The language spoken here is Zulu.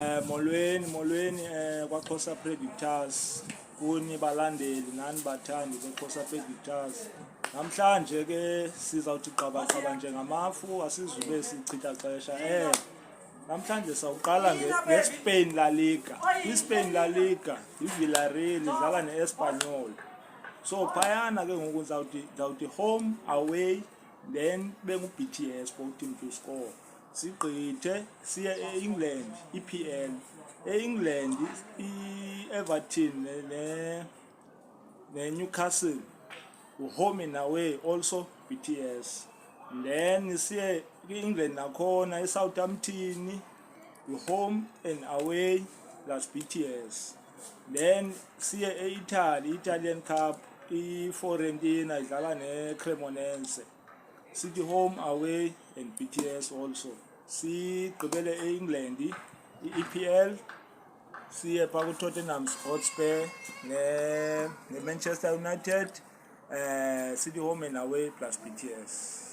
Molweni kwaXhosa Predictors kuni balandeli nani bathandi beXhosa Predictors. Namhlanje ke sizawuthi qabaqaba njengamafu asizube sichitha xesha. Namhlanje sawuqala ngeSpain La Liga. iSpain La Liga iVillarreal idlala neEspanyol. So phayana ke ngoku zawuthi home away then bengu-BTS Sporting to score. Sigqithe siye e-England EPL. E-England i-Everton ne-Newcastle home and away also BTS. Then siye e-England nakhona eSouthampton home and away plus BTS. Then siye e-Italy Italian Cup i-Fiorentina idlala ne-Cremonese. City home away and BTS also. Sigqibele e-England i-EPL siye pha ku-Tottenham Hotspur ne-Manchester United City home and away plus BTS.